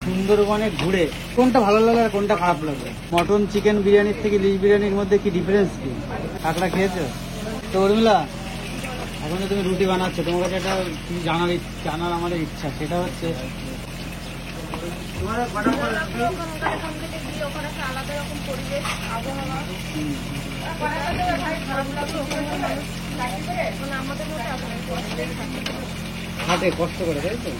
সুন্দরবনে ঘুরে কোনটা ভালো লাগে আর কোনটা খারাপ লাগে? মটন চিকেন বিরিয়ানির থেকে ইলিশ বিরিয়ানির মধ্যে কি ডিফারেন্স কি? কাঁকড়া খেয়েছো তো উর্মিলা? এখন তুমি রুটি বানাচ্ছো, তোমার কাছে একটা কি জানার আমাদের ইচ্ছা, সেটা হচ্ছে হাটে কষ্ট করে, তাই তো?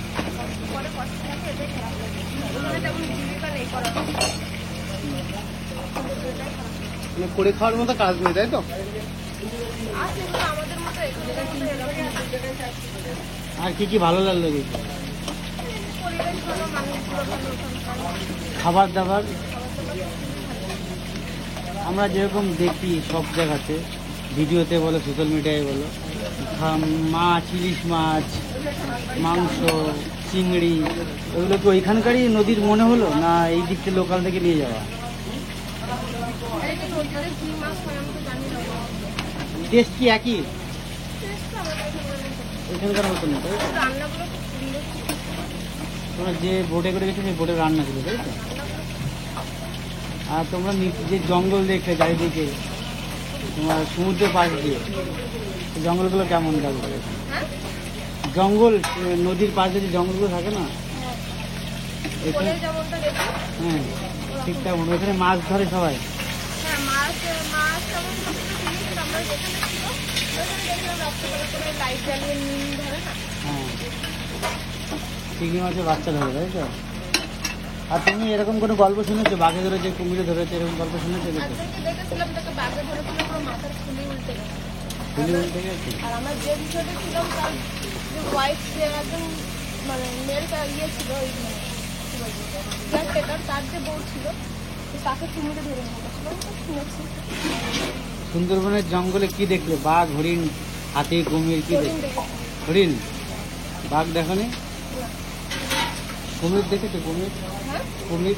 করে খাওয়ার মতো কাজ নেই, তাই তো? আর কি কি ভালো লাগলো দেখি? খাবার দাবার আমরা যেরকম দেখি সব জায়গাতে, ভিডিওতে বলো সোশ্যাল মিডিয়ায় বলো, মাছ, ইলিশ মাছ, মাংস, চিংড়ি, ওগুলো কি ওইখানকারই নদীর মনে হলো না এই দিক থেকে লোকাল থেকে নিয়ে যাওয়া? টেস্ট কি একই এখানকার মতো না? তাই তোমরা যে বোটে করে গেছো সেই বোটের রান্না ছিল, তাই তো? আর তোমরা যে জঙ্গল দেখলে চারিদিকে তোমার সমুদ্রের পাশ দিয়ে, জঙ্গলগুলো কেমন লাগবে? জঙ্গল, নদীর পাশে যে জঙ্গলগুলো থাকে না, হ্যাঁ ঠিকঠাক মনে, এখানে মাছ ধরে সবাই। হ্যাঁ চিংড়ি মাছের বাচ্চা ধরে, তাই তো? আর তুমি এরকম কোনো গল্প শুনেছো বাঘে ধরেছে, কুমিরে ধরেছে, এরকম গল্প শুনেছো? ফুলি উল্টে গেছে। আর আমার যে বিষয়টা ছিল তার যে ওয়াইফ, যে একজন মানে মেয়ের ইয়ে ছিল, তার যে বউ ছিল তাকে কুমিরে ধরে শুনেছি। সুন্দরবনের জঙ্গলে কি দেখলে? বাঘ, হরিণ, হাতি, কুমির কি দেখলে? হরিণ, বাঘ দেখনি? কুমির দেখেছো? কুমির, কুমির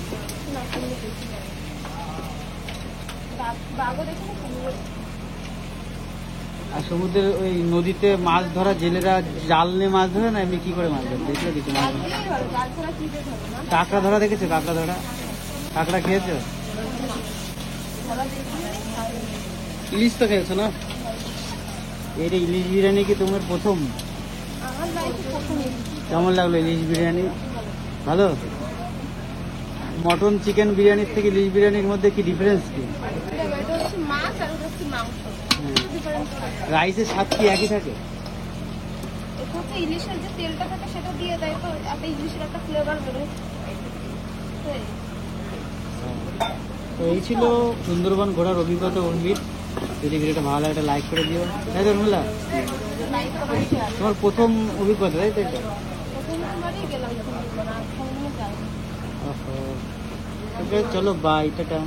আর সমুদ্রের ওই নদীতে মাছ ধরা জেলেরা জাল নিয়ে মাছ ধরে না, এমনি কি করে মাছ ধরে দেখলে কিছু? মাছ কাঁকড়া ধরা দেখেছো? কাঁকড়া ধরা, কাঁকড়া খেয়েছো? ইলিশ তো খেয়েছো না? এর ইলিশ বিরিয়ানি কি তোমার প্রথম? কেমন লাগলো ইলিশ বিরিয়ানি? ভালো? মটন চিকেন বিরিয়ানির থেকে ইলিশ বিরিয়ানির মধ্যে কি ডিফারেন্স কি? রাইসের স্বাদ কি একই থাকে? ইলিশের যে তেলটা থাকে সেটা দিয়ে দেয়, তো ইলিশের একটা ফ্লেভার বেরোয়। তো এই ছিল সুন্দরবন ঘোরার অভিজ্ঞতা উর্মির। যদি ভিডিওটা ভালো লাগে একটা লাইক করে দিও, তাই তো উর্মিলা? তোমার প্রথম অভিজ্ঞতা, তাই তো? চলো বাই, টাটা।